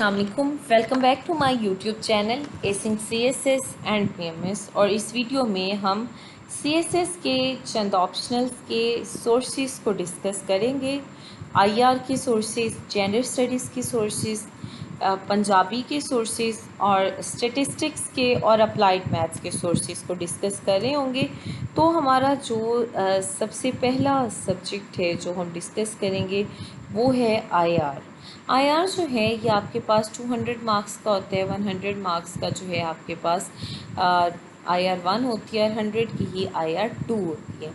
अस्सलाम वालेकुम, welcome back to my YouTube channel acing CSS and PMS। और इस वीडियो में हम CSS के चंद ऑप्शनल्स के सोर्सेज को डिस्कस करेंगे। IR के सोर्सेज, जेंडर स्टडीज़ के सोर्सेज, पंजाबी के सोर्सेज और स्टेटिस्टिक्स के और अप्लाइड मैथ्स के सोर्सेज को डिस्कस कर रहे होंगे। तो हमारा जो सबसे पहला सब्जेक्ट है जो हम डिस्कस करेंगे वो है IR जो है ये आपके पास 200 मार्क्स का होता है। 100 मार्क्स का जो है आपके पास IR1 होती है और 100 की ही IR2 होती है।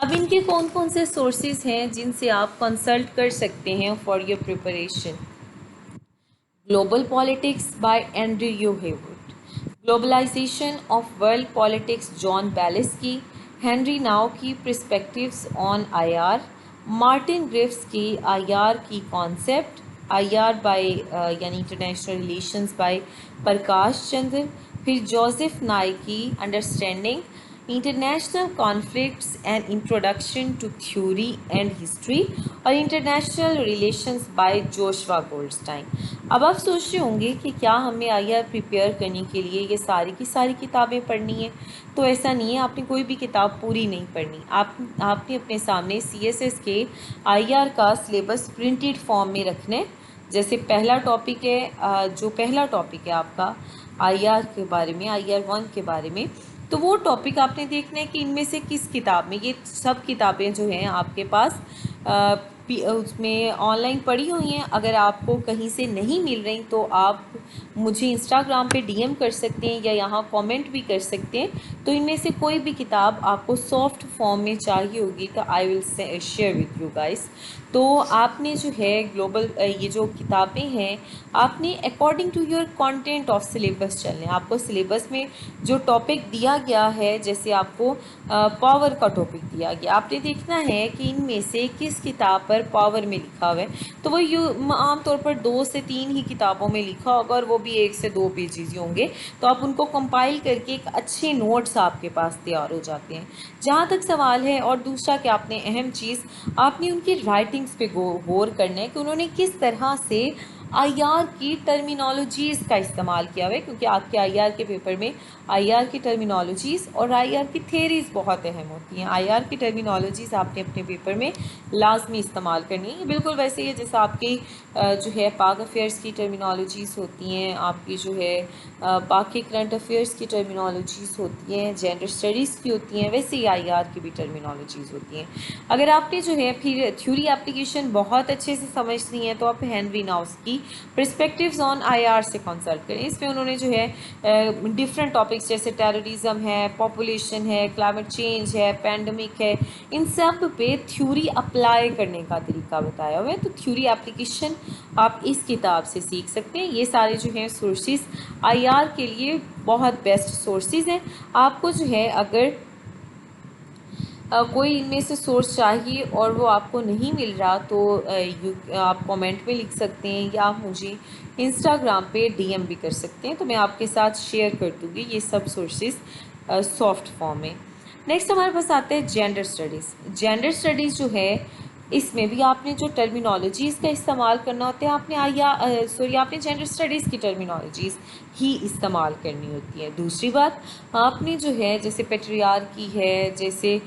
अब इनके कौन कौन से सोर्सेज हैं जिनसे आप कंसल्ट कर सकते हैं for your preparation. Global politics by Andrew Heywood, globalisation of world politics John Baylis, Henry Nau की perspectives on IR, Martin Griffiths की IR की कॉन्सेप्ट, IR बाय यानी international relations by Prakash Chandra, फिर जोसेफ नाई की understanding international conflicts and introduction to theory and history और international relations by Joshua Goldstein. अब आप सोच रहे होंगे कि क्या हमें IR प्रिपेयर करने के लिए ये सारी की सारी किताबें पढ़नी है। तो ऐसा नहीं है, आपने कोई भी किताब पूरी नहीं पढ़नी। आपने अपने सामने CSS के IR का सिलेबस प्रिंटेड फॉर्म में रखना है। जैसे पहला टॉपिक है, जो पहला टॉपिक है आपका IR के बारे में, IR1 के बारे में, तो वो टॉपिक आपने देखना है कि इनमें से किस किताब में, ये सब किताबें जो हैं आपके पास उसमें ऑनलाइन पड़ी हुई हैं। अगर आपको कहीं से नहीं मिल रही तो आप मुझे इंस्टाग्राम पे DM कर सकते हैं या यहाँ कमेंट भी कर सकते हैं। तो इनमें से कोई भी किताब आपको सॉफ्ट फॉर्म में चाहिए होगी तो I will share with you guys. तो आपने जो है ग्लोबल ये जो किताबें हैं आपने according to your content of syllabus चलने। आपको सिलेबस में जो टॉपिक दिया गया है, जैसे आपको पावर का टॉपिक दिया गया, आपने देखना है कि इनमें से किस किताब पर पावर में लिखा हुआ है। तो वो आमतौर पर 2 से 3 ही किताबों में लिखा होगा और वो भी 1 से 2 पेजेस ही होंगे। तो आप उनको कंपाइल करके एक अच्छे नोट्स आपके पास तैयार हो जाते हैं। जहाँ तक सवाल है, और दूसरा कि आपने अहम चीज़ आपने उनकी राइटिंग्स पे गौर करना है कि उन्होंने किस तरह से IR की टर्मिनोलॉजीज़ का इस्तेमाल किया हुआ है, क्योंकि आपके IR के पेपर में IR की टर्मिनोलॉजीज़ और IR की थेरीज़ बहुत अहम होती हैं। IR की टर्मिनोलॉजीज़ आपने अपने पेपर में लाजमी इस्तेमाल करनी है। बिल्कुल वैसे ही है जैसे आपकी जो है पाक अफेयर्स की टर्मिनोलॉजीज़ होती हैं, आपकी जो है बाकी करंट अफेयर्स की टर्मिनोलॉजीज़ होती हैं, जेंडर स्टडीज़ की होती हैं, वैसे ही IR की भी टर्मिनोलॉजीज़ होती हैं। अगर आपने जो है फिर थ्योरी एप्लीकेशन बहुत अच्छे से समझनी है तो आप हेनरी नाउस की पर्सपेक्टिव्स ऑन IR से कंसल्ट करें। इसमें उन्होंने जो है डिफरेंट टॉपिक्स जैसे टेररिज्म है, पॉपुलेशन है, क्लाइमेट चेंज है, पैंडमिक है, इन सब पे थ्योरी अप्लाई करने का तरीका बताया हुआ है। तो थ्योरी एप्लीकेशन आप इस किताब से सीख सकते हैं। ये सारे जो हैं सोर्सेज IR के लिए बहुत बेस्ट सोर्सेज हैं। आपको जो है अगर कोई इनमें से सोर्स चाहिए और वो आपको नहीं मिल रहा तो आप कमेंट में लिख सकते हैं या आप मुझे इंस्टाग्राम पे DM भी कर सकते हैं। तो मैं आपके साथ शेयर कर दूँगी ये सब सोर्सेज सॉफ्ट फॉर्म में। नेक्स्ट हमारे पास आता है जेंडर स्टडीज़। जेंडर स्टडीज़ जो है इसमें भी आपने जो टर्मिनोलॉजीज़ का इस्तेमाल करना होता है, आपने जेंडर स्टडीज़ की टर्मिनोलॉजीज़ ही इस्तेमाल करनी होती है। दूसरी बात, आपने जो है जैसे पेट्रियार्की है, जैसे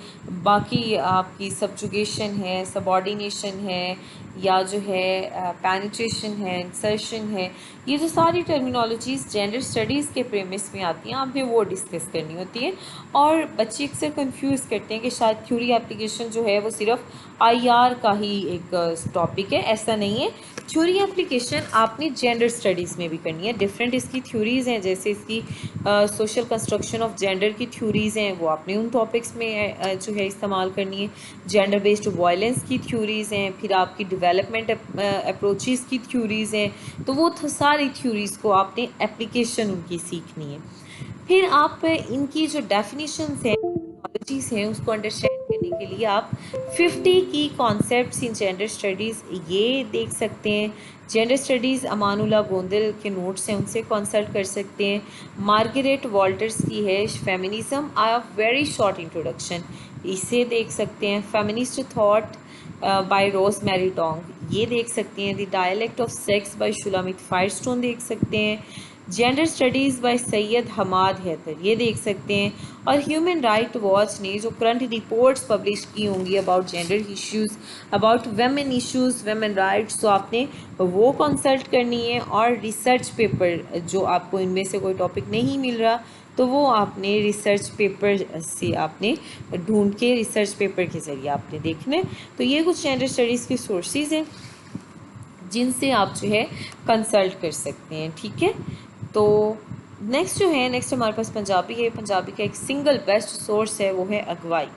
बाकी आपकी सब्जुगेशन है, सबऑर्डिनेशन है, या जो है पेनिट्रेशन है, इंसर्शन है, ये जो सारी टर्मिनोलॉजीज़ जेंडर स्टडीज़ के प्रेमिस में आती हैं, आपने वो डिस्कस करनी होती है। और बच्चे अक्सर कंफ्यूज करते हैं कि शायद थ्योरी एप्लीकेशन जो है वो सिर्फ IR का ही एक टॉपिक है। ऐसा नहीं है, थ्योरी एप्लीकेशन आपने जेंडर स्टडीज़ में भी करनी है। डिफरेंट इसकी थ्योरीज़ हैं, जैसे इसकी सोशल कंस्ट्रक्शन ऑफ जेंडर की थ्योरीज़ हैं, वो आपने उन टॉपिक्स में जो है इस्तेमाल करनी है। जेंडर बेस्ड वायलेंस की थ्योरीज़ हैं, फिर आपकी डेवलपमेंट अप्रोचेज़ की थ्योरीज़ हैं, तो वो सारी थ्योरीज़ को आपने एप्लीकेशन उनकी सीखनी है। फिर आप इनकी जो डेफिनेशंस हैं, टर्मिनोलॉजीज़ हैं, उसको अंडरस्टैंड करने के लिए आप 50 की कॉन्सेप्ट्स इन जेंडर स्टडीज़ ये देख सकते हैं। जेंडर स्टडीज़ अमानुल्लाह गोंदल के नोट्स हैं, उनसे कंसल्ट कर सकते हैं। मार्गरेट वॉल्टर्स की है feminism, I have very short introduction, इसे देख सकते हैं। Feminist thought by Rosemarie Tong, ये देख सकते हैं। The dialect of sex by Shulamith Firestone देख सकते हैं। Gender studies by Syed Hammad Haider, ये देख सकते हैं। और ह्यूमन राइट वॉच ने जो करंट रिपोर्ट्स पब्लिश की होंगी about gender issues, about women issues, women rights, तो आपने वो कंसल्ट करनी है। और रिसर्च पेपर, जो आपको इनमें से कोई टॉपिक नहीं मिल रहा तो वो आपने रिसर्च पेपर से आपने ढूंढ के रिसर्च पेपर के ज़रिए आपने देखना है। तो ये कुछ जेंडर स्टडीज़ के सोर्सेज हैं जिनसे आप जो है कंसल्ट कर सकते हैं, ठीक है। तो नेक्स्ट हमारे पास पंजाबी है। पंजाबी का एक सिंगल बेस्ट सोर्स है, वो है अगवाई।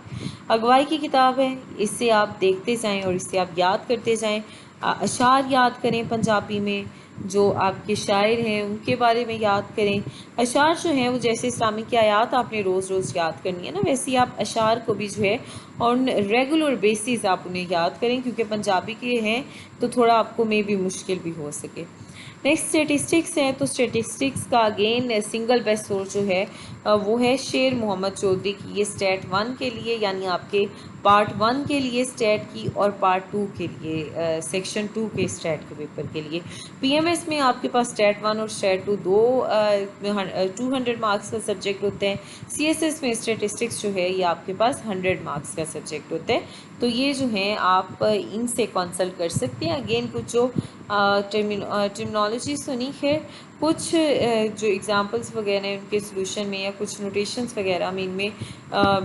अगवाई की किताब है, इससे आप देखते जाएं और इससे आप याद करते जाएं। अशार याद करें पंजाबी में, जो आपके शायर हैं उनके बारे में याद करें। अशार जो हैं वो जैसे इस्लामिक की आयात आपने रोज़ रोज़ याद करनी है ना, वैसे ही आप अशार को भी जो है ऑन रेगुलर बेसिस आप उन्हें याद करें, क्योंकि पंजाबी के हैं तो थोड़ा आपको मे भी मुश्किल भी हो सके। नेक्स्ट स्टेटिस्टिक्स है, तो स्टेटिस्टिक्स का अगेन सिंगल बेस्ट सोर्स जो है वो है शेर मोहम्मद चौधरी की। ये स्टेट 1 के लिए, यानी आपके पार्ट 1 के लिए स्टेट की, और पार्ट 2 के लिए सेक्शन 2 के स्टेट के पेपर के लिए। पीएमएस में आपके पास स्टेट 1 और स्टेट 2 दो 200 मार्क्स का सब्जेक्ट होते हैं। सीएसएस में स्टेटिस्टिक्स जो है ये आपके पास 100 मार्क्स का सब्जेक्ट होता है। तो ये जो हैं आप इनसे कंसल्ट कर सकते हैं। अगेन कुछ जो टर्मिनोलॉजी सुनी है, कुछ जो एग्जांपल्स वगैरह हैं उनके सॉल्यूशन में, या कुछ नोटेशंस वगैरह में इनमें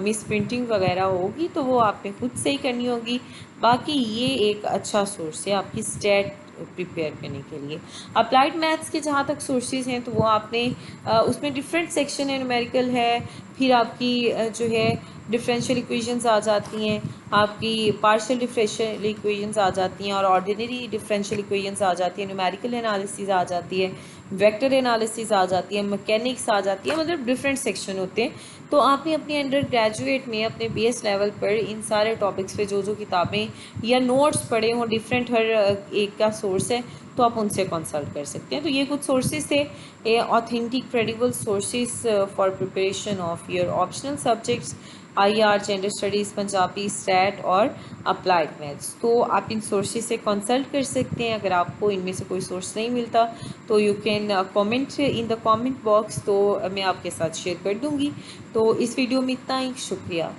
मिस प्रिंटिंग वगैरह होगी तो वो आपने खुद से ही करनी होगी। बाकी ये एक अच्छा सोर्स है आपकी स्टेट प्रिपेयर करने के लिए। अप्लाइड मैथ्स के जहाँ तक सोर्सेज हैं तो वो आपने उसमें डिफरेंट सेक्शन है, न्यूमेरिकल है, फिर आपकी जो है डिफरेंशियल इक्वेशंस आ जाती हैं, आपकी पार्शियल डिफरेंशियल इक्वेशंस आ जाती हैं, और ऑर्डिनरी डिफरेंशियल इक्वेशंस आ जाती है, न्यूमेरिकल एनालिसिस आ जाती है, वेक्टर एनालिसिस आ जाती है, मैकेनिक्स आ जाती है, मतलब डिफरेंट सेक्शन होते हैं। तो आपने अपने अंडर ग्रेजुएट में अपने बीएस लेवल पर इन सारे टॉपिक्स पे जो जो किताबें या नोट्स पढ़े हों, डिफरेंट हर एक का सोर्स है, तो आप उनसे कंसल्ट कर सकते हैं। तो ये कुछ सोर्सेज थे, authentic credible sources for preparation of your optional subjects, IR, gender studies, Punjabi, stat और अप्लाइड मैथ्स। तो आप इन सोर्सेज से कंसल्ट कर सकते हैं। अगर आपको इनमें से कोई सोर्स नहीं मिलता तो you can comment in the comment box, तो मैं आपके साथ शेयर कर दूंगी। तो इस वीडियो में इतना ही, शुक्रिया।